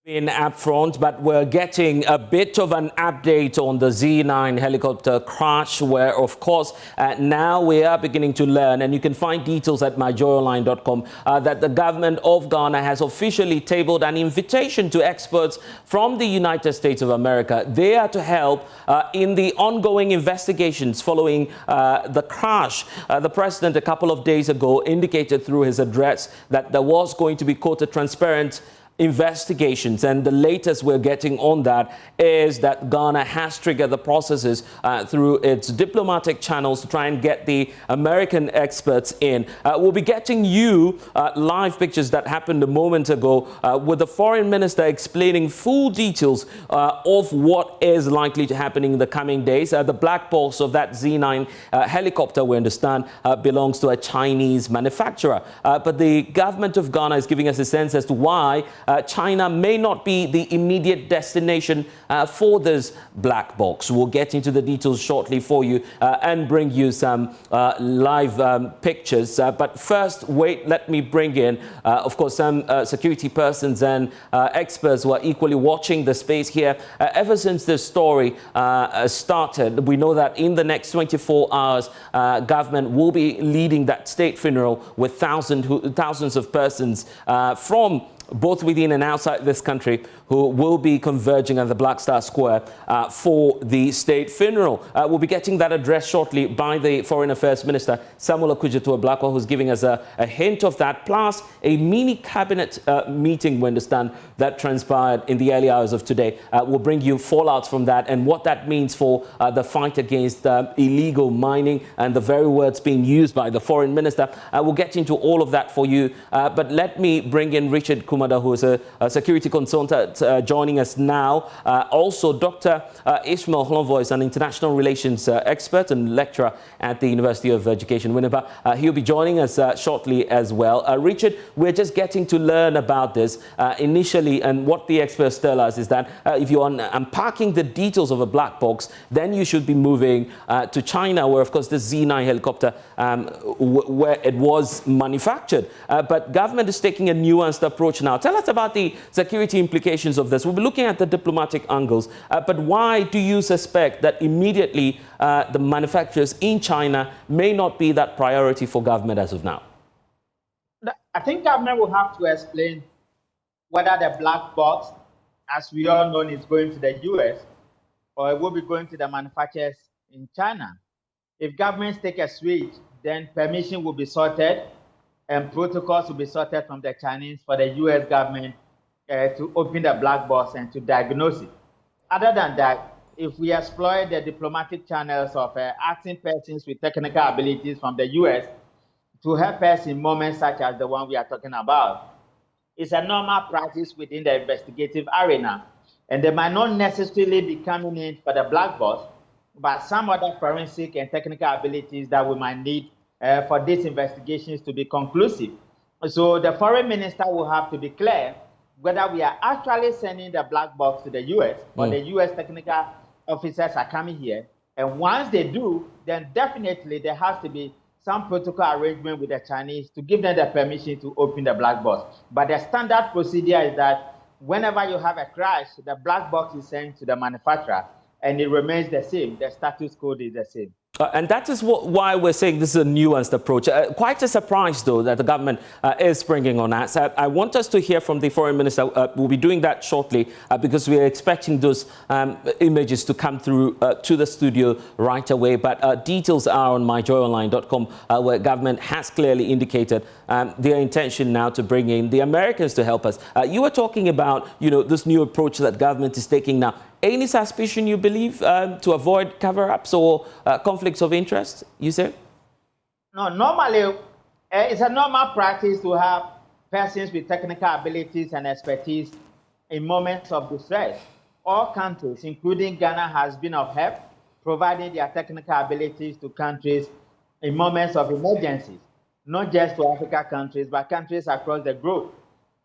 In UpFront, but we're getting a bit of an update on the Z-9 helicopter crash, where, of course, now we are beginning to learn, and you can find details at myjoyonline.com, that the government of Ghana has officially tabled an invitation to experts from the United States of America. They are to help in the ongoing investigations following the crash. The president, a couple of days ago, indicated through his address that there was going to be, quote, a transparent investigations, and the latest we're getting on that is that Ghana has triggered the processes through its diplomatic channels to try and get the American experts in. We'll be getting you live pictures that happened a moment ago with the foreign minister explaining full details of what is likely to happen in the coming days. The black box of that Z-9 helicopter, we understand, belongs to a Chinese manufacturer, but the government of Ghana is giving us a sense as to why China may not be the immediate destination for this black box. We'll get into the details shortly for you and bring you some live pictures. But first, let me bring in, of course, some security persons and experts who are equally watching the space here. Ever since this story started, we know that in the next 24 hours, government will be leading that state funeral with thousands of persons from both within and outside this country who will be converging at the Black Star Square for the state funeral. We'll be getting that address shortly by the Foreign Affairs Minister, Samuel Okudzeto-Ablakwa, who's giving us a hint of that, plus a mini cabinet meeting, we understand, that transpired in the early hours of today. We'll bring you fallouts from that and what that means for the fight against illegal mining and the very words being used by the Foreign Minister. We'll get into all of that for you. But let me bring in Richard Kumada, who is a security consultant, joining us now. Also, Dr. Ishmael Hlonvo is an international relations expert and lecturer at the University of Education, Winneba. He'll be joining us shortly as well. Richard, we're just getting to learn about this initially, and what the experts tell us is that if you're unpacking the details of a black box, then you should be moving to China, where, of course, the Z-9 helicopter, where it was manufactured. But government is taking a nuanced approach now. Tell us about the security implications of this. We'll be looking at the diplomatic angles, but why do you suspect that immediately the manufacturers in China may not be that priority for government as of now? I think government will have to explain whether the black box, as we all know, is going to the US or it will be going to the manufacturers in China. If governments take a switch, then permission will be sorted and protocols will be sorted from the Chinese for the US government to open the black box and to diagnose it. Other than that, if we exploit the diplomatic channels of asking persons with technical abilities from the US to help us in moments such as the one we are talking about, it's a normal practice within the investigative arena. And they might not necessarily be coming in for the black box, but some other forensic and technical abilities that we might need for these investigations to be conclusive. So the foreign minister will have to be clear whether we are actually sending the black box to the US or the US technical officers are coming here. And once they do, then definitely there has to be some protocol arrangement with the Chinese to give them the permission to open the black box. But the standard procedure is that whenever you have a crash, the black box is sent to the manufacturer and it remains the same. The status code is the same. And that is why we're saying this is a nuanced approach. Quite a surprise, though, that the government is bringing on us. I want us to hear from the foreign minister. We'll be doing that shortly because we are expecting those images to come through to the studio right away. But details are on myjoyonline.com, where government has clearly indicated their intention now to bring in the Americans to help us. You were talking about, this new approach that government is taking now. Any suspicion, you believe, to avoid cover-ups or conflicts of interest, you say? No, normally, it's a normal practice to have persons with technical abilities and expertise in moments of distress. All countries, including Ghana, has been of help, providing their technical abilities to countries in moments of emergencies, not just to Africa countries, but countries across the globe.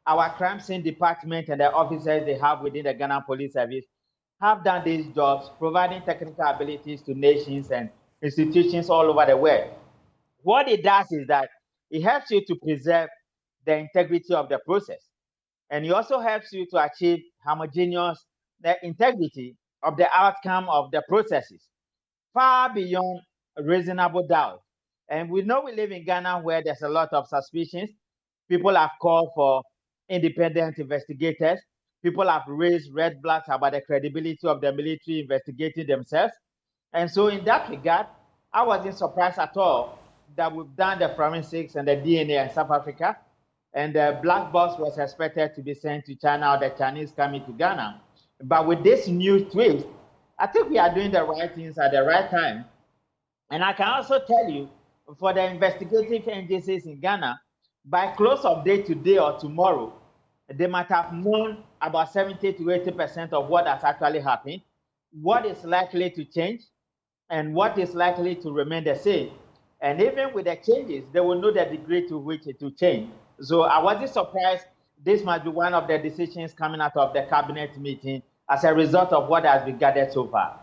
Our crime scene department and the officers they have within the Ghana Police Service have done these jobs, providing technical abilities to nations and institutions all over the world. What it does is that it helps you to preserve the integrity of the process. And it also helps you to achieve homogeneous the integrity of the outcome of the processes, far beyond reasonable doubt. And we know we live in Ghana where there's a lot of suspicions. People have called for independent investigators. People have raised red flags about the credibility of the military investigating themselves. And so in that regard, I wasn't surprised at all that we've done the forensics and the DNA in South Africa, and the black box was expected to be sent to China or the Chinese coming to Ghana. But with this new twist, I think we are doing the right things at the right time. And I can also tell you, for the investigative agencies in Ghana, by close of day today or tomorrow, they might have known about 70 to 80% of what has actually happened, what is likely to change, and what is likely to remain the same. And even with the changes, they will know the degree to which it will change. So I wasn't surprised. This might be one of the decisions coming out of the cabinet meeting as a result of what has been gathered so far.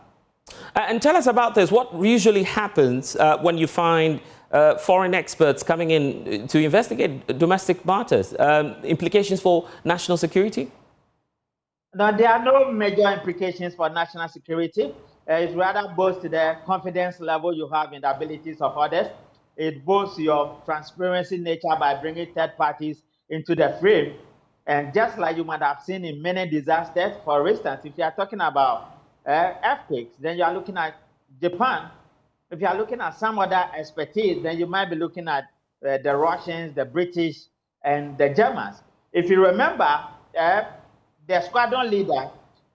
And tell us about this. What usually happens when you find foreign experts coming in to investigate domestic matters? Implications for national security? No, there are no major implications for national security. It rather boasts the confidence level you have in the abilities of others. It boasts your transparency nature by bringing third parties into the frame. And just like you might have seen in many disasters, for instance, if you are talking about earthquakes, then you are looking at Japan. If you are looking at some other expertise, then you might be looking at the Russians, the British, and the Germans. If you remember, the squadron leader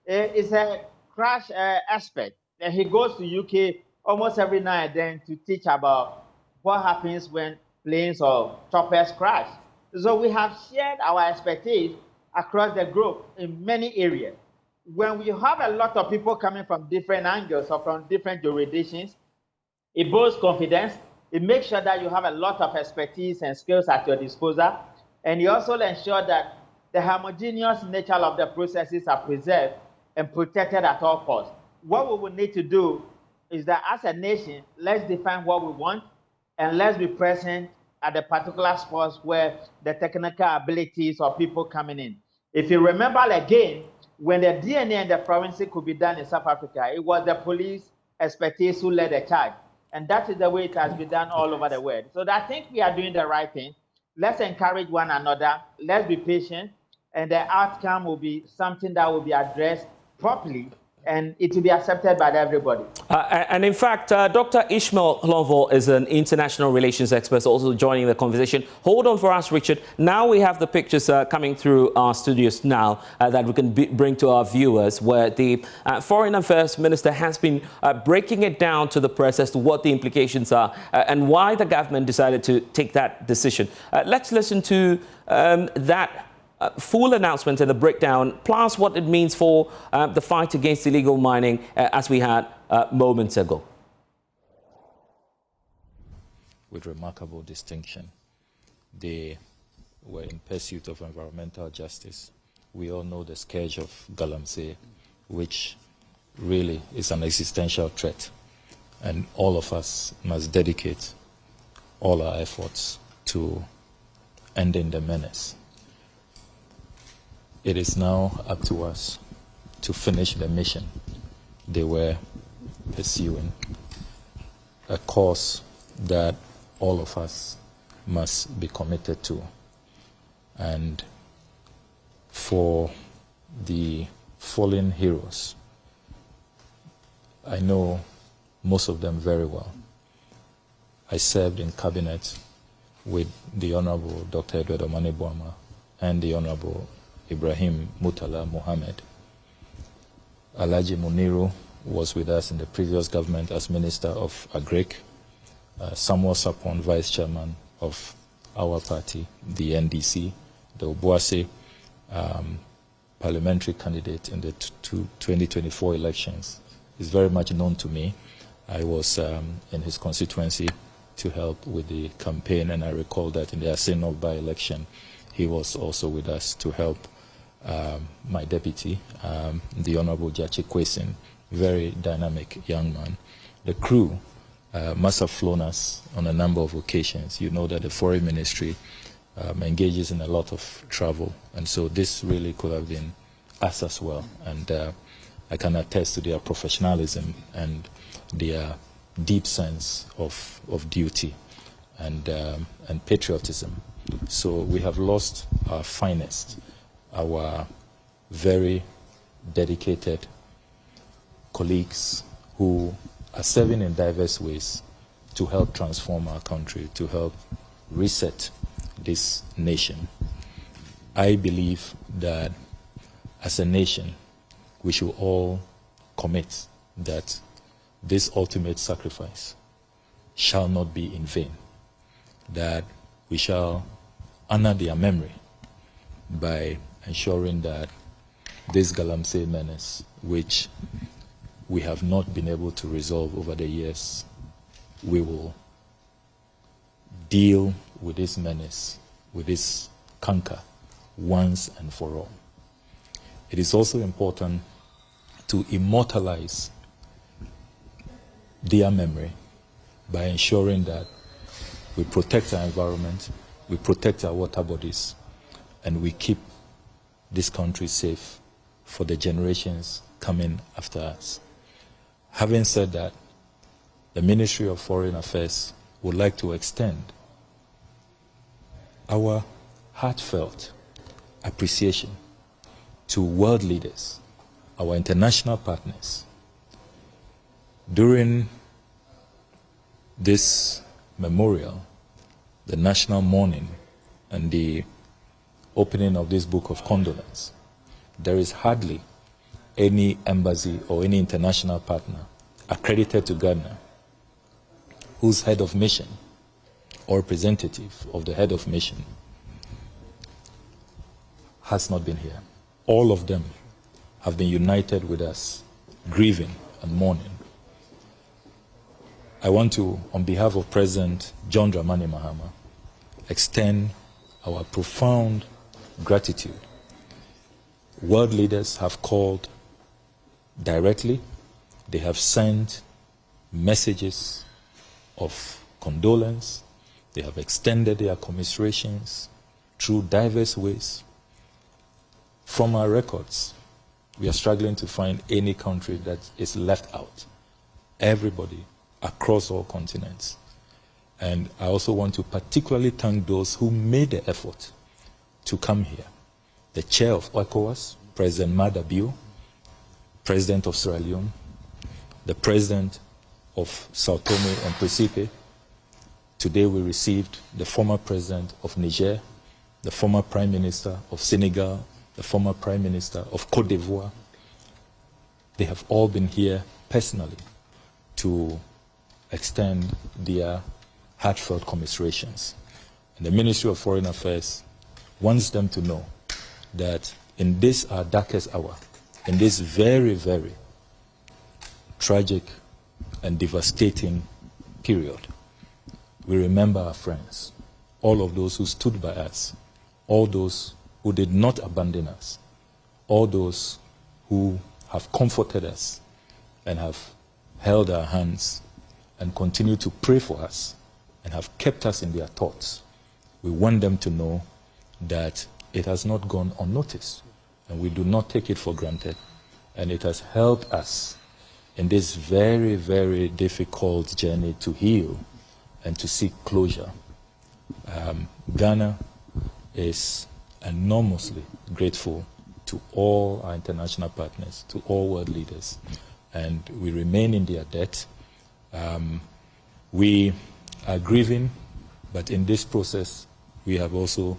is a crash expert. And he goes to UK almost every now and then to teach about what happens when planes or choppers crash. So we have shared our expertise across the globe in many areas. When we have a lot of people coming from different angles or from different jurisdictions, it builds confidence. It makes sure that you have a lot of expertise and skills at your disposal. And you also ensure that the homogeneous nature of the processes are preserved and protected at all costs. What we will need to do is that as a nation, let's define what we want and let's be present at the particular spots where the technical abilities of people coming in. If you remember again, when the DNA and the forensic could be done in South Africa, it was the police expertise who led the charge. And that is the way it has been done all over the world. So I think we are doing the right thing. Let's encourage one another. Let's be patient. And the outcome will be something that will be addressed properly, and it will be accepted by everybody. And in fact, Dr. Ishmael Lonvo is an international relations expert also joining the conversation. Hold on for us, Richard. Now we have the pictures coming through our studios now that we can bring to our viewers, where the Foreign Affairs Minister has been breaking it down to the press as to what the implications are and why the government decided to take that decision. Let's listen to that full announcement and the breakdown, plus what it means for the fight against illegal mining as we had moments ago. With remarkable distinction, they were in pursuit of environmental justice. We all know the scourge of Galamsey, which really is an existential threat. And all of us must dedicate all our efforts to ending the menace. It is now up to us to finish the mission they were pursuing, a cause that all of us must be committed to. And for the fallen heroes, I know most of them very well. I served in cabinet with the Honorable Dr. Edward Omane-Boamah and the Honorable Ibrahim Mutala Mohammed. Alhaji Muniru was with us in the previous government as Minister of Agric. Samuel Sapon, Vice Chairman of our party, the NDC. The Obuasi, parliamentary candidate in the 2024 elections, is very much known to me. I was in his constituency to help with the campaign, and I recall that in the Asenov by-election, he was also with us to help my deputy, the Honorable Jachi Kwesin, very dynamic young man. The crew must have flown us on a number of occasions. You know that the Foreign Ministry engages in a lot of travel. And so this really could have been us as well. And I can attest to their professionalism and their deep sense of duty and patriotism. So we have lost our finest, our very dedicated colleagues who are serving in diverse ways to help transform our country, to help reset this nation. I believe that as a nation, we should all commit that this ultimate sacrifice shall not be in vain, that we shall honor their memory by ensuring that this Galamsey menace, which we have not been able to resolve over the years, we will deal with this menace, with this canker, once and for all. It is also important to immortalize their memory by ensuring that we protect our environment, we protect our water bodies, and we keep this country safe for the generations coming after us. Having said that, the Ministry of Foreign Affairs would like to extend our heartfelt appreciation to world leaders, our international partners. During this memorial, the national mourning, and the opening of this book of condolence, there is hardly any embassy or any international partner accredited to Ghana whose head of mission or representative of the head of mission has not been here. All of them have been united with us, grieving and mourning. I want to, on behalf of President John Dramani Mahama, extend our profound gratitude. World leaders have called directly. They have sent messages of condolence. They have extended their commiserations through diverse ways. From our records, we are struggling to find any country that is left out. Everybody across all continents. And I also want to particularly thank those who made the effort to come here. The chair of ECOWAS, President Mada Bio, President of Sierra Leone, the President of Sao Tome and Principe. Today we received the former President of Niger, the former Prime Minister of Senegal, the former Prime Minister of Cote d'Ivoire. They have all been here personally to extend their heartfelt commiserations. And the Ministry of Foreign Affairs wants them to know that in this our darkest hour, in this very, very tragic and devastating period, we remember our friends, all of those who stood by us, all those who did not abandon us, all those who have comforted us and have held our hands and continue to pray for us and have kept us in their thoughts. We want them to know that it has not gone unnoticed, and we do not take it for granted. And it has helped us in this very, very difficult journey to heal and to seek closure. Ghana is enormously grateful to all our international partners, to all world leaders, and we remain in their debt. We are grieving, but in this process, we have also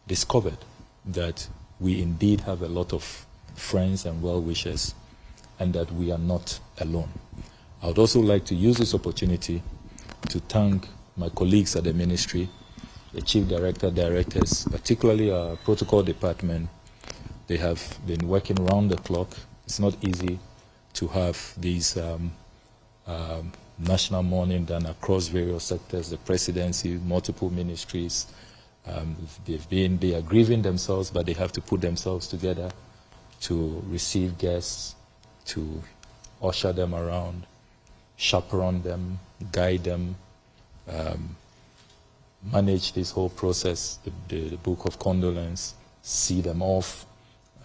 discovered that we indeed have a lot of friends and well-wishers, and that we are not alone. I would also like to use this opportunity to thank my colleagues at the ministry, the chief director, directors, particularly our protocol department. They have been working round the clock. It's not easy to have these national mourning done across various sectors, the presidency, multiple ministries. They are grieving themselves, but they have to put themselves together to receive guests, to usher them around, chaperone them, guide them, manage this whole process, the book of condolence, see them off,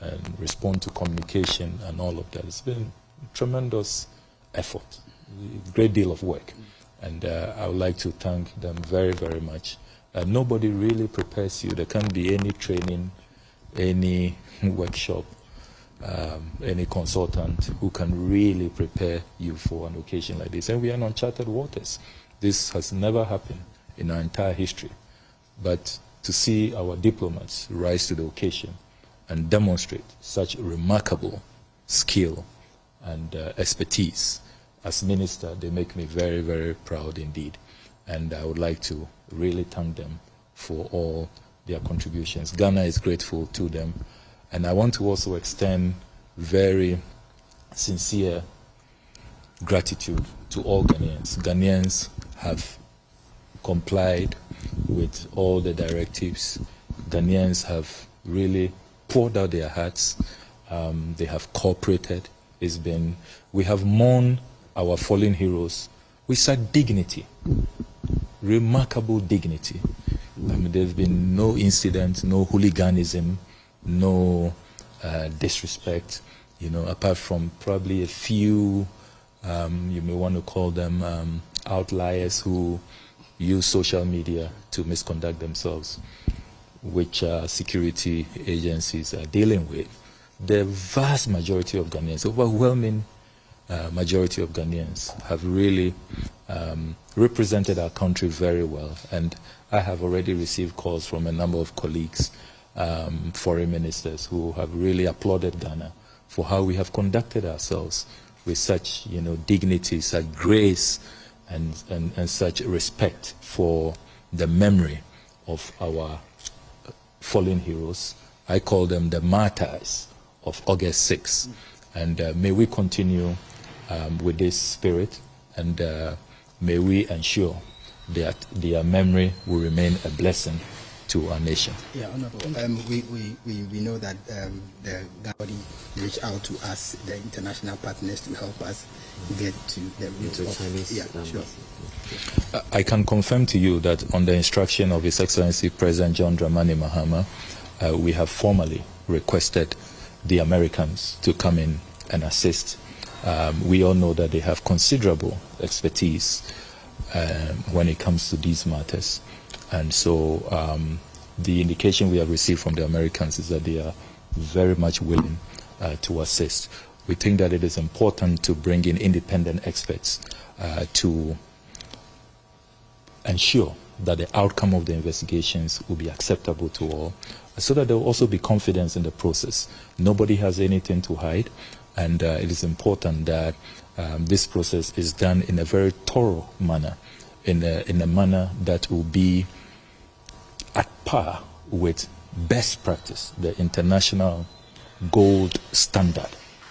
and respond to communication and all of that. It's been tremendous effort, a great deal of work. And I would like to thank them very, very much. Nobody really prepares you. There can't be any training, any workshop, any consultant who can really prepare you for an occasion like this. And we are in uncharted waters. This has never happened in our entire history. But to see our diplomats rise to the occasion and demonstrate such remarkable skill and expertise as minister, they make me very, very proud indeed. And I would like to really thank them for all their contributions. Ghana is grateful to them. And I want to also extend very sincere gratitude to all Ghanaians. Ghanaians have complied with all the directives. Ghanaians have really poured out their hearts. They have cooperated. We have mourned our fallen heroes with such dignity, remarkable dignity. There's been no incident, no hooliganism, no disrespect, apart from probably a few, you may want to call them outliers who use social media to misconduct themselves, which security agencies are dealing with. The vast majority of Ghanaians, overwhelming majority of Ghanaians, have really represented our country very well. And I have already received calls from a number of colleagues, foreign ministers, who have really applauded Ghana for how we have conducted ourselves with such, dignity, such grace, and such respect for the memory of our fallen heroes. I call them the martyrs of August 6. And may we continue with this spirit, and may we ensure that their memory will remain a blessing to our nation. Yeah, Honorable. We know that the body reached out to us, the international partners, to help us get to the root of Chinese. Yeah, sure. I can confirm to you that on the instruction of His Excellency President John Dramani Mahama, we have formally requested the Americans to come in and assist. We all know that they have considerable expertise when it comes to these matters. And so the indication we have received from the Americans is that they are very much willing to assist. We think that it is important to bring in independent experts to ensure that the outcome of the investigations will be acceptable to all, so that there will also be confidence in the process. Nobody has anything to hide, and it is important that this process is done in a very thorough manner, in a manner that will be at par with best practice, the international gold standard.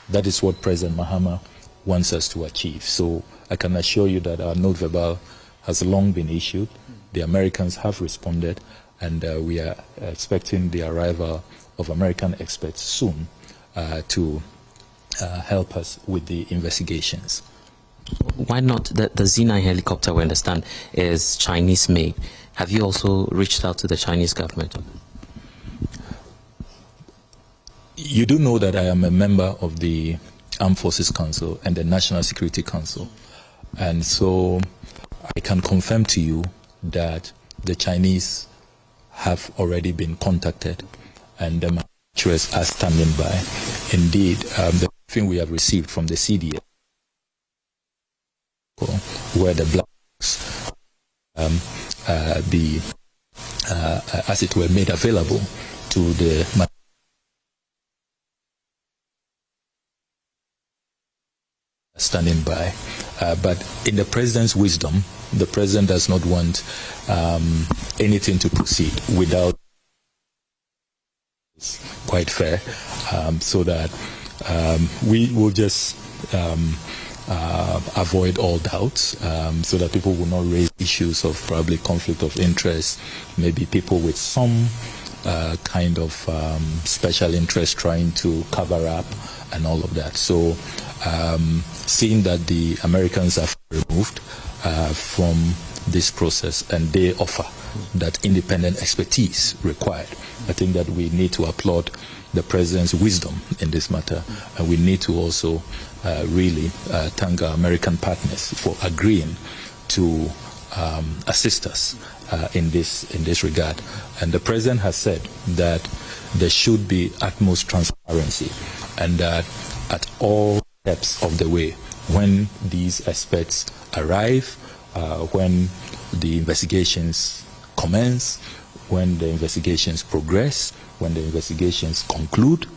That is what President Mahama wants us to achieve. So I can assure you that our note verbal has long been issued. The Americans have responded, and we are expecting the arrival of American experts soon to help us with the investigations. Why not? The Z-9 helicopter, we understand, is Chinese made. Have you also reached out to the Chinese government? You do know that I am a member of the Armed Forces Council and the National Security Council. And so I can confirm to you that the Chinese have already been contacted, and the manufacturers are standing by. Indeed, the thing we have received from the CDA, where the black box as it were, made available to the standing by. But in the president's wisdom, the president does not want anything to proceed without, quite fair, so that we will just avoid all doubts, so that people will not raise issues of probably conflict of interest, maybe people with some kind of special interest trying to cover up and all of that. So seeing that the Americans are removed from this process and they offer that independent expertise required. I think that we need to applaud the President's wisdom in this matter, and we need to also really thank our American partners for agreeing to assist us in this regard. And the President has said that there should be utmost transparency, and that at all steps of the way, when these experts arrive, when the investigations commence, when the investigations progress, when the investigations conclude,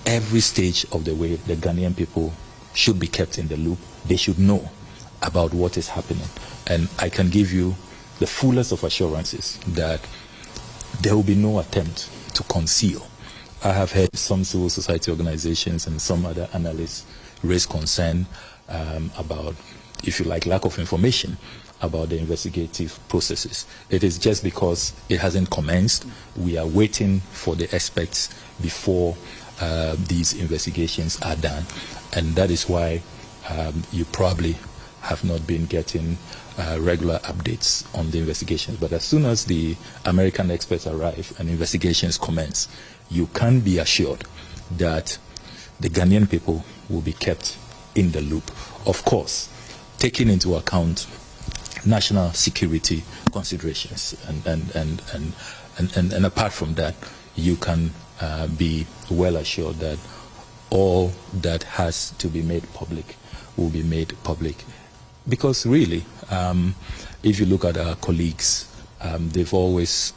every stage of the way, the Ghanaian people should be kept in the loop. They should know about what is happening. And I can give you the fullest of assurances that there will be no attempt to conceal. I have heard some civil society organizations and some other analysts raise concern about, if you like, lack of information about the investigative processes. It is just because it hasn't commenced. We are waiting for the experts before these investigations are done. And that is why you probably have not been getting regular updates on the investigations. But as soon as the American experts arrive and investigations commence, you can be assured that the Ghanaian people will be kept in the loop. Of course, taking into account national security considerations, and apart from that, you can be well assured that all that has to be made public will be made public. Because really, if you look at our colleagues, they've always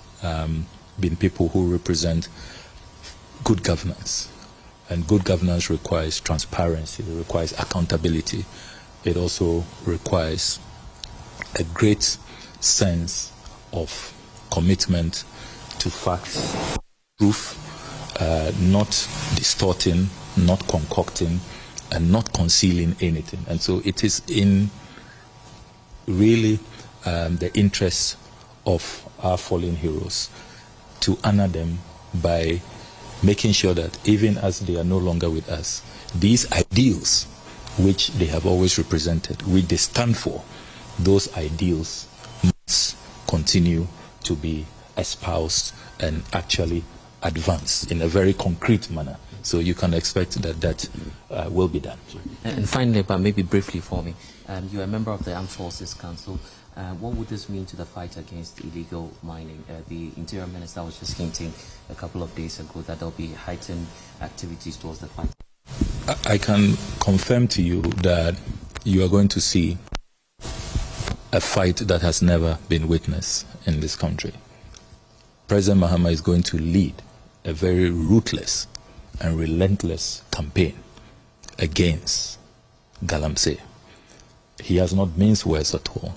been people who represent good governance. And good governance requires transparency, it requires accountability. It also requires a great sense of commitment to facts, truth, not distorting, not concocting, and not concealing anything. And so it is in really the interests of our fallen heroes to honor them by making sure that even as they are no longer with us, these ideals which they have always represented, which they stand for, those ideals must continue to be espoused and actually advanced in a very concrete manner. So you can expect that that will be done. And finally, but maybe briefly for me, you're a member of the Armed Forces Council. What would this mean to the fight against illegal mining? The Interior Minister was just hinting a couple of days ago that there'll be heightened activities towards the fight. I can confirm to you that you are going to see a fight that has never been witnessed in this country. President Mahama is going to lead a very ruthless and relentless campaign against Galamsey. He has not minced words at all.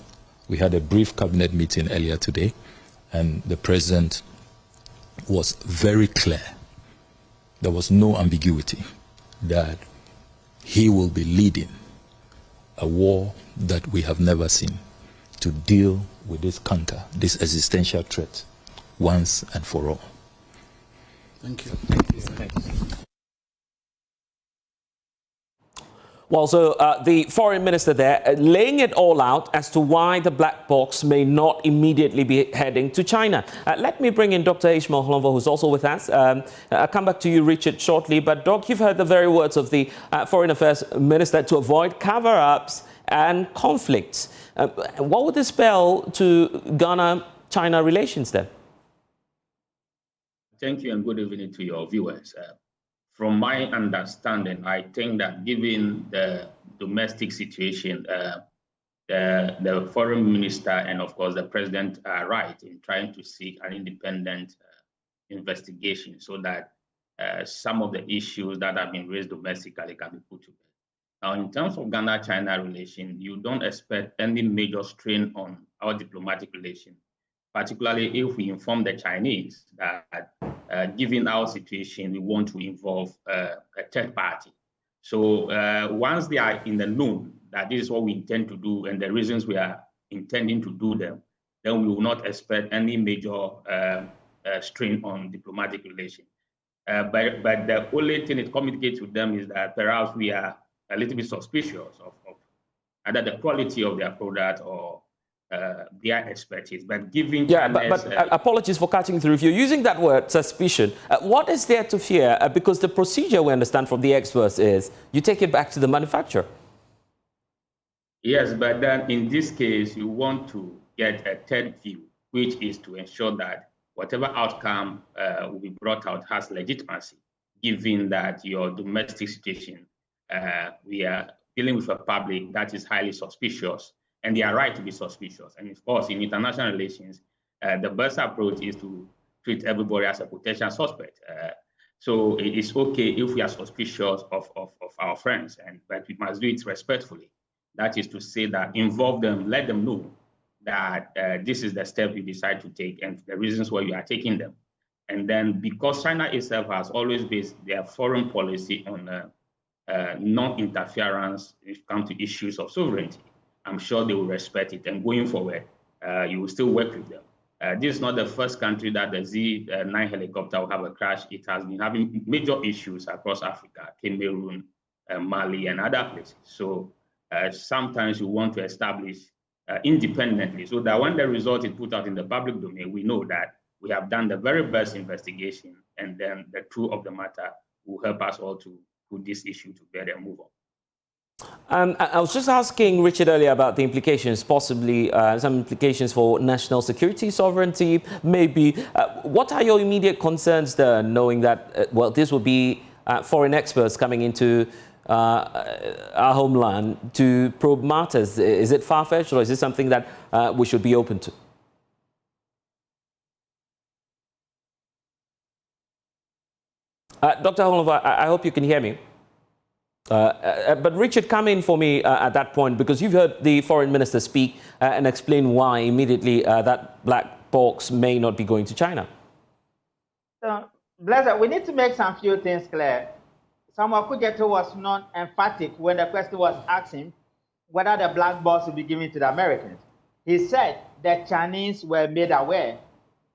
We had a brief cabinet meeting earlier today, and the president was very clear. There was no ambiguity that he will be leading a war that we have never seen to deal with this canker, this existential threat, once and for all. Thank you. Thank you. Thank you. Well, so the foreign minister there laying it all out as to why the black box may not immediately be heading to China. Let me bring in Dr. Ishmael Holonvo, who's also with us. I'll come back to you, Richard, shortly. But, Doc, you've heard the very words of the foreign affairs minister to avoid cover-ups and conflicts. What would this spell to Ghana-China relations then? Thank you and good evening to your viewers. From my understanding, I think that given the domestic situation, the foreign minister and, of course, the president are right in trying to seek an independent investigation so that some of the issues that have been raised domestically can be put to bed. Now, in terms of Ghana-China relations, you don't expect any major strain on our diplomatic relations, particularly if we inform the Chinese that given our situation, we want to involve a third party. So once they are in the known that this is what we intend to do and the reasons we are intending to do them, then we will not expect any major strain on diplomatic relations. But the only thing it communicates with them is that perhaps we are a little bit suspicious of either the quality of their product or their expertise. But giving apologies for cutting through. If you're using that word suspicion, what is there to fear? Because the procedure we understand from the experts is you take it back to the manufacturer. Yes, but then in this case, you want to get a third view, which is to ensure that whatever outcome will be brought out has legitimacy, given that your domestic situation, we are dealing with a public that is highly suspicious, and they are right to be suspicious. And of course, in international relations, the best approach is to treat everybody as a potential suspect. So it's okay if we are suspicious of our friends, but we must do it respectfully. That is to say that involve them, let them know that this is the step you decide to take and the reasons why you are taking them. And then because China itself has always based their foreign policy on non-interference when it comes to issues of sovereignty, I'm sure they will respect it. And going forward, you will still work with them. This is not the first country that the Z-9 helicopter will have a crash. It has been having major issues across Africa, Cameroon, Mali, and other places. So sometimes you want to establish independently so that when the result is put out in the public domain, we know that we have done the very best investigation, and then the truth of the matter will help us all to put this issue to bed and move on. I was just asking Richard earlier about the implications, possibly some implications for national security, sovereignty, maybe. What are your immediate concerns there, knowing that, well, this will be foreign experts coming into our homeland to probe matters? Is it far-fetched, or is this something that we should be open to? Dr. Holova, I hope you can hear me. But Richard, come in for me at that point, because you've heard the foreign minister speak and explain why immediately that black box may not be going to China. So, Blazer, we need to make some few things clear. Samuel Kujeto was not emphatic when the question was asked him whether the black box would be given to the Americans. He said the Chinese were made aware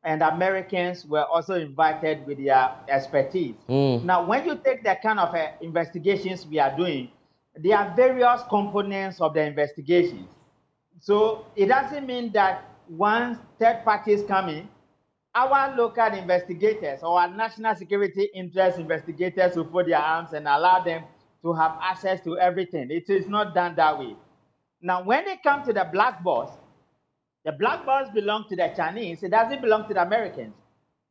and Americans were also invited with their expertise. Now, when you take the kind of investigations we are doing, there are various components of the investigations. So it doesn't mean that once third parties come in, our local investigators or our national security interest investigators will put their arms and allow them to have access to everything. It is not done that way. Now, when it comes to the black box belong to the Chinese. It doesn't belong to the Americans.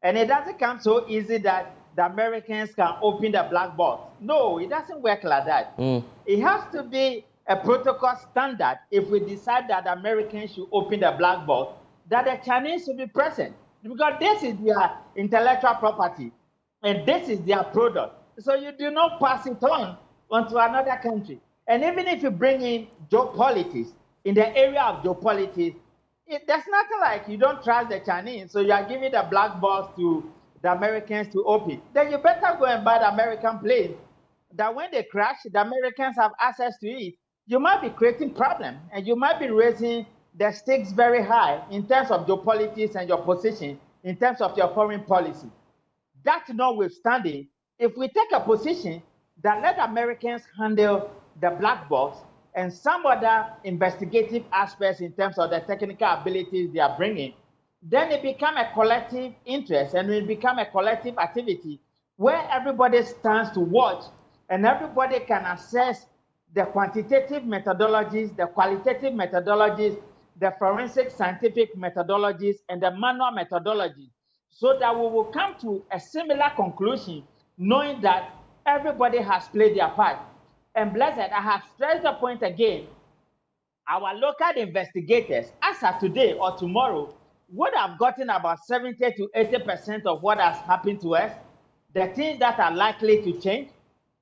And it doesn't come so easy that the Americans can open the black box. No, it doesn't work like that. It has to be a protocol standard if we decide that the Americans should open the black box, that the Chinese should be present. Because this is their intellectual property, and this is their product. So you do not pass it on to another country. And even if you bring in geopolitics, in the area of geopolitics, there's nothing like you don't trust the Chinese, so you are giving the black box to the Americans to open. Then you better go and buy the American plane, that when they crash, the Americans have access to it. You might be creating problems, and you might be raising the stakes very high in terms of geopolitics and your position, in terms of your foreign policy. That notwithstanding, if we take a position that let Americans handle the black box and some other investigative aspects in terms of the technical abilities they are bringing, then it becomes a collective interest and it becomes a collective activity where everybody stands to watch and everybody can assess the quantitative methodologies, the qualitative methodologies, the forensic scientific methodologies, and the manual methodologies, so that we will come to a similar conclusion, knowing that everybody has played their part. And Blessed, I have stressed the point again, our local investigators, as of today or tomorrow, would have gotten about 70 to 80% of what has happened to us, the things that are likely to change,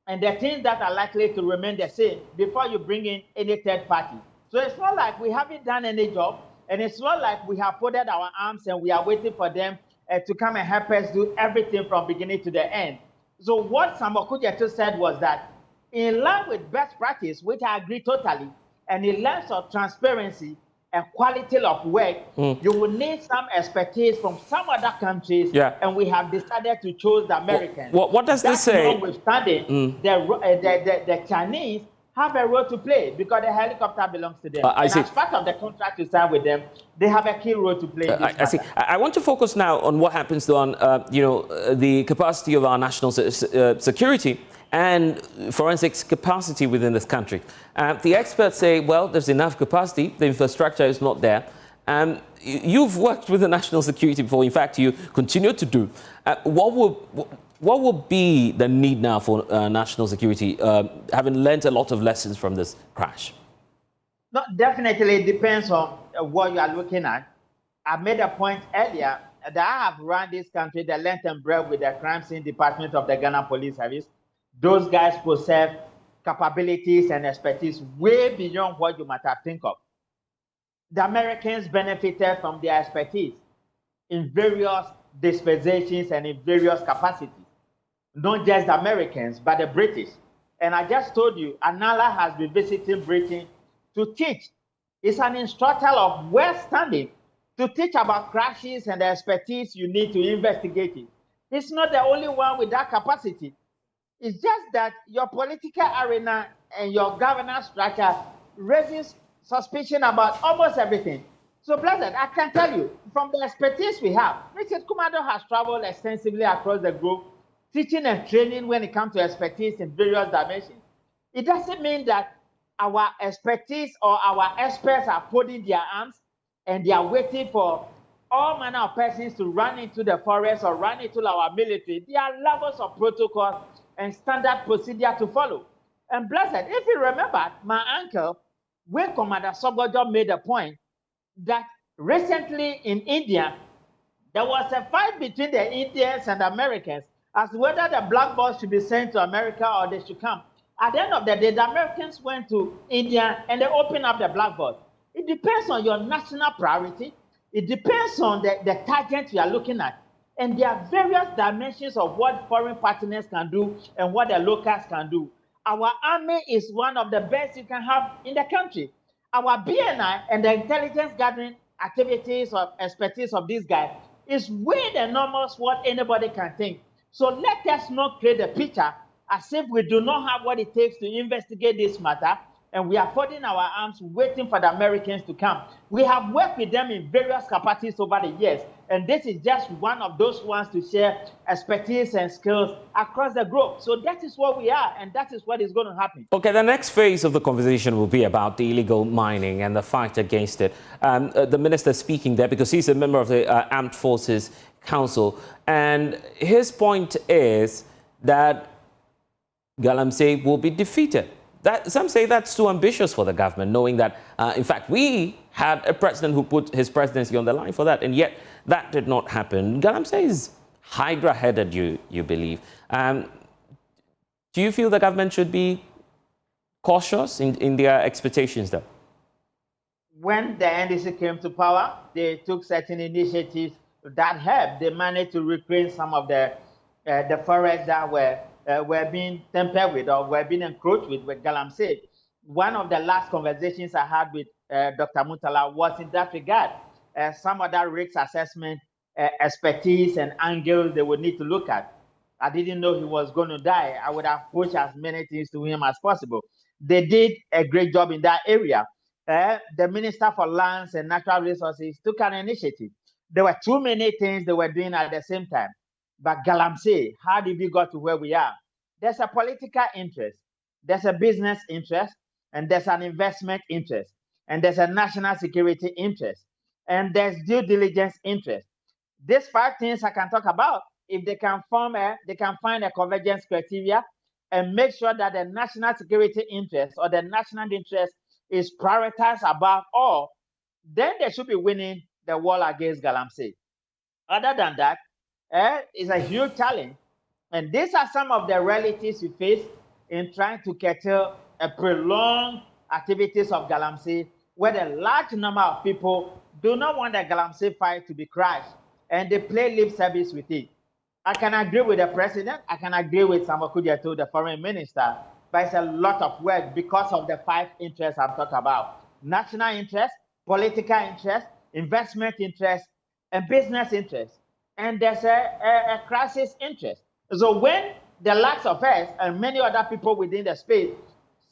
and the things that are likely to remain the same before you bring in any third party. So it's not like we haven't done any job, and it's not like we have folded our arms and we are waiting for them to come and help us do everything from beginning to the end. So what Samuel Kujeto said was that in line with best practice, which I agree totally, and in lines of transparency and quality of work, you will need some expertise from some other countries, and we have decided to choose the Americans. What does this say? Notwithstanding, the Chinese have a role to play because the helicopter belongs to them. I see. As part of the contract you sign with them, they have a key role to play in this I see. I want to focus now on what happens to the capacity of our national security and forensics capacity within this country. The experts say, well, there's enough capacity. The infrastructure is not there. You've worked with the national security before. In fact, you continue to do. What will be the need now for national security, having learned a lot of lessons from this crash? No, definitely, it depends on what you are looking at. I made a point earlier that I have run this country the length and breadth with the crime scene department of the Ghana Police Service. Those guys possess capabilities and expertise way beyond what you might have think of. The Americans benefited from their expertise in various dispensations and in various capacities. Not just the Americans, but the British. And I just told you, Anala has been visiting Britain to teach. It's an instructor of well standing to teach about crashes and the expertise you need to investigate it. He's not the only one with that capacity. It's just that your political arena and your governance structure raises suspicion about almost everything. So, Blessed, I can tell you, from the expertise we have, Richard Kumado has traveled extensively across the globe, teaching and training when it comes to expertise in various dimensions. It doesn't mean that our expertise or our experts are putting their arms and they are waiting for all manner of persons to run into the forest or run into our military. There are levels of protocol and standard procedure to follow. And Blessed, if you remember, my uncle, when Commander Sobojo made a point that recently in India, there was a fight between the Indians and the Americans as to whether the black box should be sent to America or they should come. At the end of the day, the Americans went to India and they opened up the black box. It depends on your national priority. It depends on the target you are looking at. And there are various dimensions of what foreign partners can do and what the locals can do. Our army is one of the best you can have in the country. Our BNI and the intelligence gathering activities or expertise of these guys is way enormous what anybody can think. So let us not create a picture as if we do not have what it takes to investigate this matter and we are folding our arms waiting for the Americans to come. We have worked with them in various capacities over the years, and this is just one of those ones to share expertise and skills across the globe. So that is what we are, and that is what is going to happen. Okay, the next phase of the conversation will be about the illegal mining and the fight against it. The minister speaking there because he's a member of the Armed Forces Council, and his point is that Galamsey will be defeated. Some say that's too ambitious for the government, knowing that, in fact, we had a president who put his presidency on the line for that, and yet that did not happen. Galamsey is hydra-headed, you believe. Do you feel the government should be cautious in their expectations, though? When the NDC came to power, they took certain initiatives that helped. They managed to reclaim some of the forests that were being tampered with or were being encroached with Galamsey. One of the last conversations I had with Dr. Mutala was in that regard. Some other risk assessment expertise and angles they would need to look at. I didn't know he was going to die. I would have pushed as many things to him as possible. They did a great job in that area. The Minister for Lands and Natural Resources took an initiative. There were too many things they were doing at the same time. But Galamsey, how did we get to where we are? There's a political interest, there's a business interest, and there's an investment interest, and there's a national security interest, and there's due diligence interest. These 5 things I can talk about, if they can find a convergence criteria and make sure that the national security interest or the national interest is prioritized above all, then they should be winning the war against Galamsey. Other than that, it's a huge challenge. And these are some of the realities we face in trying to curtail a prolonged activities of Galamsey, where a large number of people do not want the Galamsey fight to be crashed, and they play lip service with it. I can agree with the president. I can agree with Sambo Kudjeto, the foreign minister, but it's a lot of work because of the 5 interests I'm talking about. National interest, political interest, investment interest, and business interest. And there's a crisis interest. So when the likes of us and many other people within the space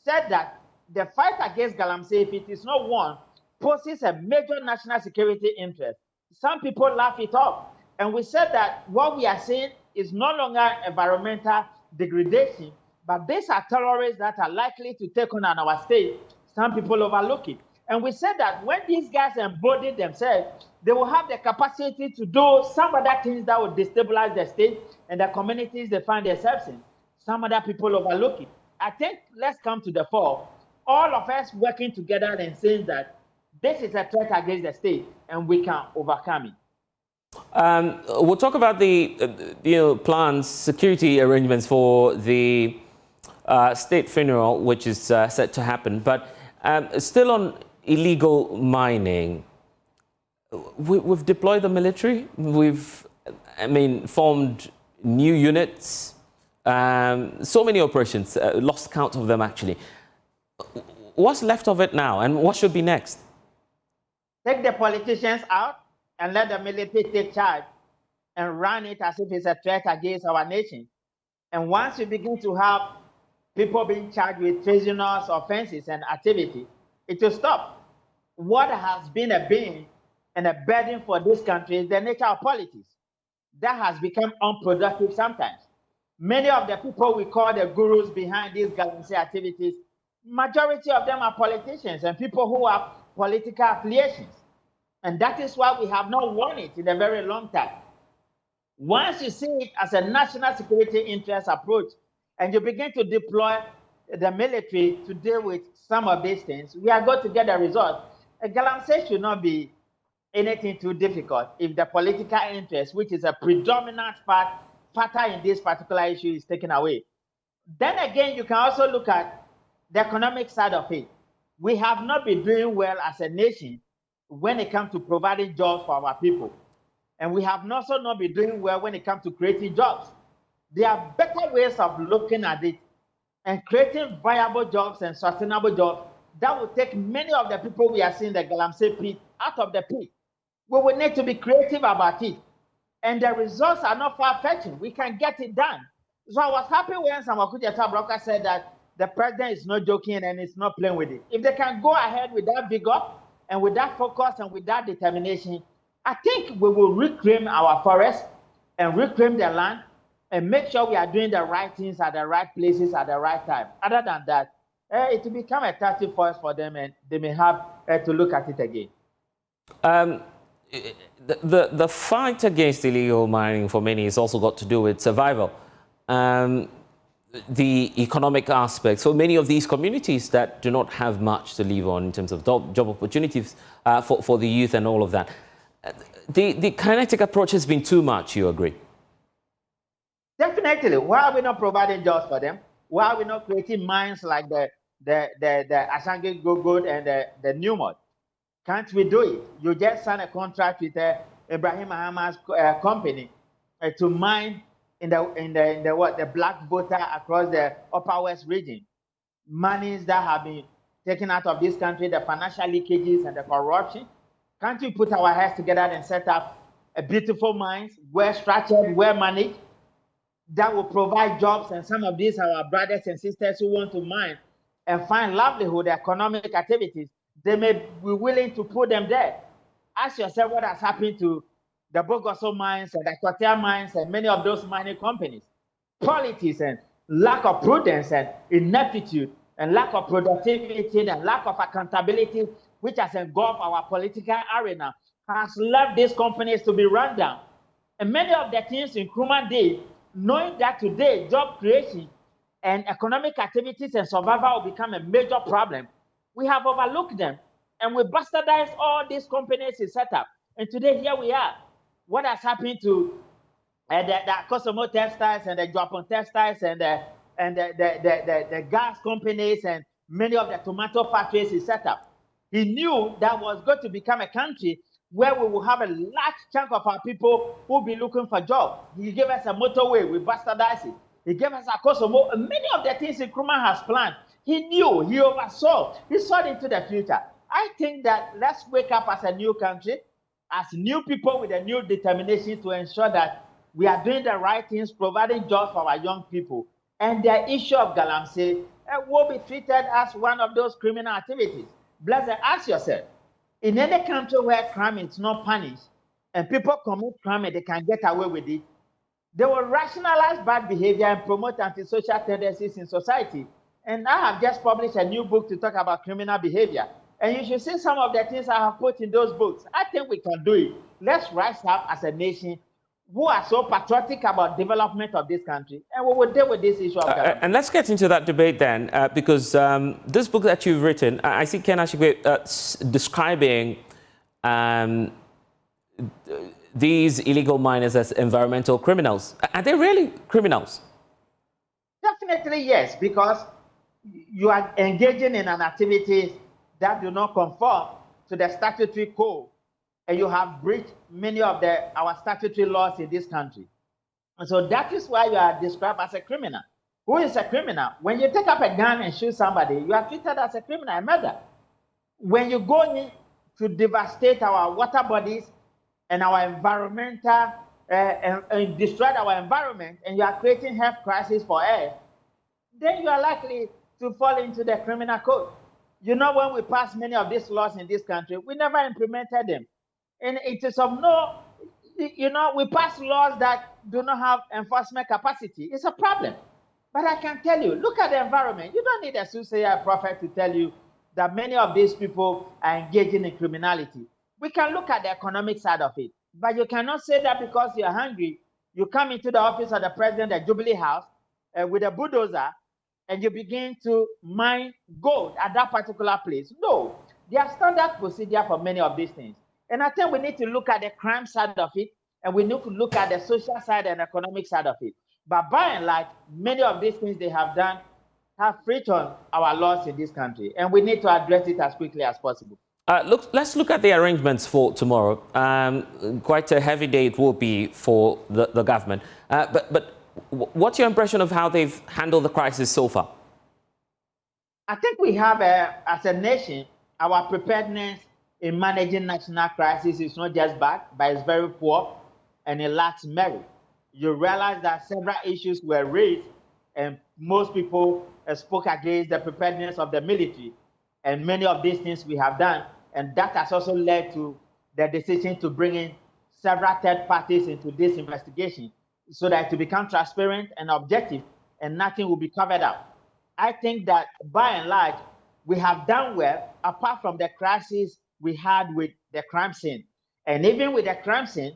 said that the fight against Galamsey, if it is not won, poses a major national security interest. Some people laugh it off. And we said that what we are seeing is no longer environmental degradation, but these are terrorists that are likely to take on our state. Some people overlook it. And we said that when these guys embody themselves, they will have the capacity to do some other things that will destabilize the state and the communities they find themselves in. Some other people overlook it. I think let's come to the fore. All of us working together and saying that this is a threat against the state and we can overcome it. We'll talk about the plans, security arrangements for the state funeral, which is set to happen. But still on illegal mining, we've deployed the military. We've, formed new units. So many operations, lost count of them actually. What's left of it now, and what should be next? Take the politicians out and let the military take charge and run it as if it's a threat against our nation. And once you begin to have people being charged with treasonous offenses and activity, it will stop. What has been a bane and a burden for this country is the nature of politics. That has become unproductive sometimes. Many of the people we call the gurus behind these Galamsey activities, majority of them are politicians and people who have political affiliations. And that is why we have not won it in a very long time. Once you see it as a national security interest approach and you begin to deploy the military to deal with some of these things, we are going to get a result. A Galamsey should not be anything too difficult if the political interest, which is a predominant factor in this particular issue, is taken away. Then again, you can also look at the economic side of it. We have not been doing well as a nation when it comes to providing jobs for our people. And we have also not been doing well when it comes to creating jobs. There are better ways of looking at it and creating viable jobs and sustainable jobs that will take many of the people we are seeing the Galamsey pit out of the pit. We will need to be creative about it. And the results are not far-fetching. We can get it done. So I was happy when Samakuja Tabroka said that the president is not joking and is not playing with it. If they can go ahead with that vigor and with that focus and with that determination, I think we will reclaim our forests and reclaim the land and make sure we are doing the right things at the right places at the right time. Other than that, it will become a 30 force for them and they may have to look at it again. The fight against illegal mining for many has also got to do with survival. The economic aspects for many of these communities that do not have much to live on in terms of job opportunities for the youth and all of that. The kinetic approach has been too much, you agree? Definitely. Why are we not providing jobs for them? Why are we not creating mines like the Ashanti Gogood and the Newmont? Can't we do it? You just signed a contract with Ibrahim Ahmad's company to mine in the Black Butter across the Upper West region. Monies that have been taken out of this country, the financial leakages and the corruption. Can't we put our heads together and set up a beautiful mines, well structured, well managed, that will provide jobs, and some of these are our brothers and sisters who want to mine and find livelihood, economic activities, they may be willing to put them there. Ask yourself what has happened to the Bogoso mines and the Kotea mines and many of those mining companies. Politics and lack of prudence and ineptitude and lack of productivity and lack of accountability, which has engulfed our political arena, has left these companies to be run down. And many of the things Nkrumah did, knowing that today job creation and economic activities and survival will become a major problem, we have overlooked them and we bastardized all these companies he set up. And today here we are. What has happened to the Kosomo textiles and the Japan textiles and the gas companies and many of the tomato factories he set up? He knew that was going to become a country where we will have a large chunk of our people who will be looking for jobs. He gave us a motorway, we bastardized it. He gave us a Kosomo. Many of the things Nkrumah has planned, he knew, he oversaw, he saw into the future. I think that let's wake up as a new country, as new people with a new determination to ensure that we are doing the right things, providing jobs for our young people. And the issue of Galamsey will be treated as one of those criminal activities. Blessed, ask yourself, in any country where crime is not punished and people commit crime and they can get away with it, they will rationalize bad behavior and promote antisocial tendencies in society. And I have just published a new book to talk about criminal behavior. And you should see some of the things I have put in those books. I think we can do it. Let's rise up as a nation who are so patriotic about development of this country, and we will deal with this issue of government. And let's get into that debate then, because this book that you've written, I see Ken Ashigwe describing these illegal miners as environmental criminals. Are they really criminals? Definitely yes, because you are engaging in an activity that do not conform to the statutory code, and you have breached many of our statutory laws in this country. And so that is why you are described as a criminal. Who is a criminal? When you take up a gun and shoot somebody, you are treated as a criminal, a murder. When you go in to devastate our water bodies and our environmental, and destroy our environment, and you are creating health crisis for us, then you are likely to fall into the criminal code. You know, when we passed many of these laws in this country, we never implemented them. And it is of no, you know, we pass laws that do not have enforcement capacity. It's a problem. But I can tell you, look at the environment. You don't need a soothsayer prophet to tell you that many of these people are engaging in criminality. We can look at the economic side of it. But you cannot say that because you're hungry, you come into the office of the president at Jubilee House with a bulldozer and you begin to mine gold at that particular place. No, there are standard procedure for many of these things. And I think we need to look at the crime side of it, and we need to look at the social side and economic side of it. But by and large, many of these things they have done have threatened our laws in this country, and we need to address it as quickly as possible. Let's look at the arrangements for tomorrow. Quite a heavy day it will be for the government. But what's your impression of how they've handled the crisis so far? I think we have, as a nation, our preparedness in managing national crisis is not just bad, but it's very poor and it lacks merit. You realize that several issues were raised and most people spoke against the preparedness of the military, and many of these things we have done, and that has also led to the decision to bring in several third parties into this investigation so that it will become transparent and objective and nothing will be covered up. I think that by and large, we have done well, apart from the crisis we had with the crime scene. And even with the crime scene,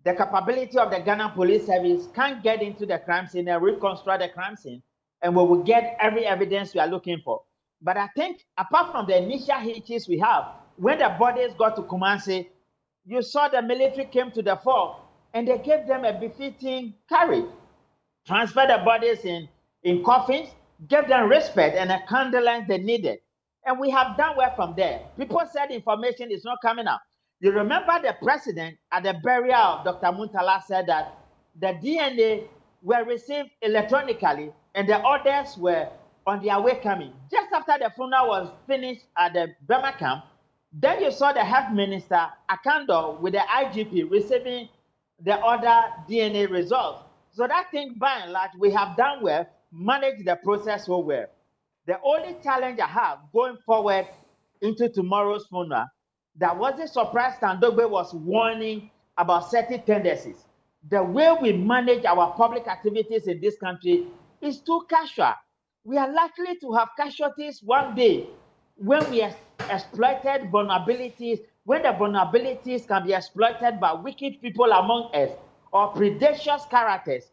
the capability of the Ghana Police Service can get into the crime scene and reconstruct the crime scene, and we will get every evidence we are looking for. But I think apart from the initial hitches we have, when the bodies got to Kumasi, you saw the military came to the fore and they gave them a befitting carriage, transferred the bodies in coffins, gave them respect and a condolence they needed. And we have done well from there. People said information is not coming out. You remember the president at the burial of Dr. Muntala said that the DNA were received electronically and the orders were on their way coming. Just after the funeral was finished at the Burma camp, then you saw the health minister, Akando, with the IGP receiving the other DNA results. So that thing, by and large, we have done well, managed the process so well. The only challenge I have going forward into tomorrow's funeral, that wasn't surprised Tandogbe was warning about certain tendencies. The way we manage our public activities in this country is too casual. We are likely to have casualties one day when we exploited vulnerabilities, when the vulnerabilities can be exploited by wicked people among us or predacious characters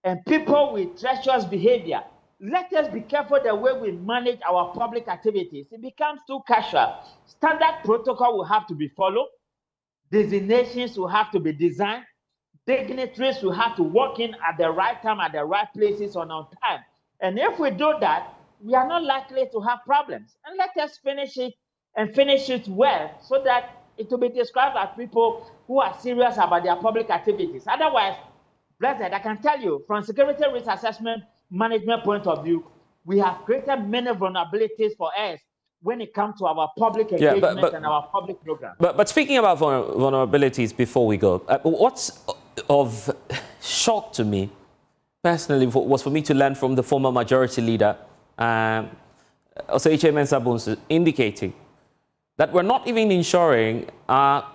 and people with treacherous behavior. Let us be careful the way we manage our public activities. It becomes too casual. Standard protocol will have to be followed. Designations will have to be designed. Dignitaries will have to walk in at the right time, at the right places on time. And if we do that, we are not likely to have problems. And let us finish it and finish it well so that it will be described as people who are serious about their public activities. Otherwise, Blessed, I can tell you, from security risk assessment management point of view, we have created many vulnerabilities for us when it comes to our public engagement and our public program. But speaking about vulnerabilities before we go, what's of shock to me, personally, was for me to learn from the former majority leader also HMN Sabons indicating that we're not even insuring our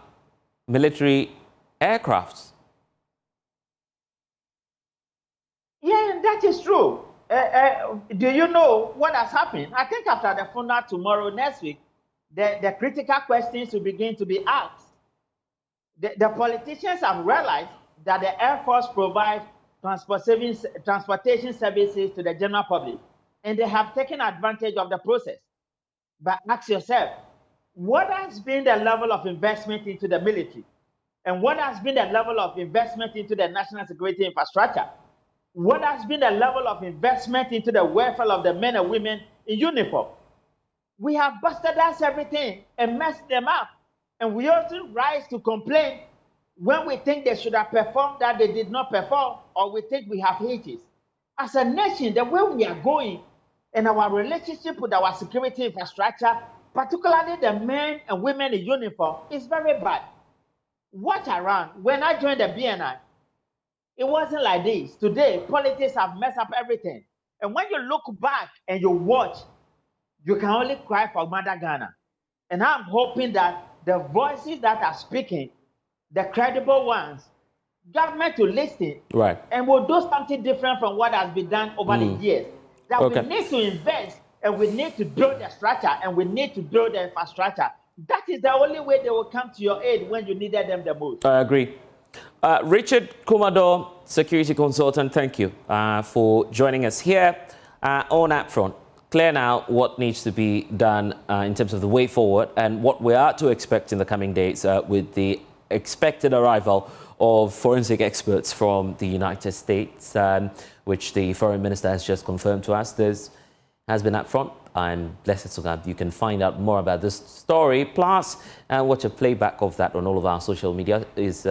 military aircrafts. Yeah, that is true. Do you know what has happened? I think after the funeral tomorrow, next week, the critical questions will begin to be asked. The politicians have realized that the Air Force provides transportation services to the general public, and they have taken advantage of the process. But ask yourself, what has been the level of investment into the military? And what has been the level of investment into the national security infrastructure? What has been the level of investment into the welfare of the men and women in uniform? We have bastardized everything and messed them up. And we also rise to complain when we think they should have performed that they did not perform, or we think we have hitches. As a nation, the way we are going and our relationship with our security infrastructure, particularly the men and women in uniform, is very bad. Watch around. When I joined the BNI, it wasn't like this. Today, politics have messed up everything. And when you look back and you watch, you can only cry for Mother Ghana. And I'm hoping that the voices that are speaking, the credible ones, government to listen, right, and will do something different from what has been done over the years. That we need to invest, and we need to build the structure, and we need to build the infrastructure. That is the only way they will come to your aid when you needed them the most. I agree. Richard Kumador, security consultant, thank you for joining us here on UpFront. Clear now what needs to be done in terms of the way forward and what we are to expect in the coming days with the expected arrival of forensic experts from the United States, which the foreign minister has just confirmed to us. This has been UpFront. I'm Blessed Sugab. You can find out more about this story, plus watch a playback of that on all of our social media. Is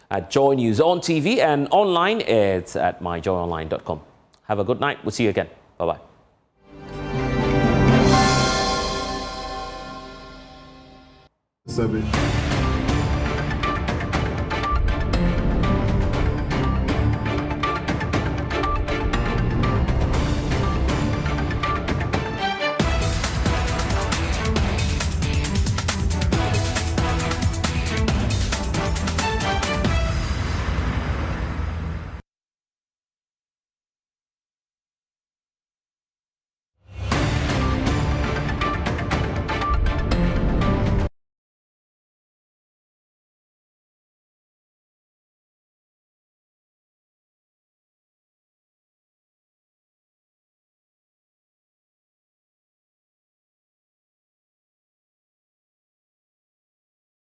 at Joy News on TV and online. It's at myjoyonline.com. Have a good night. We'll see you again. Bye-bye. Seven.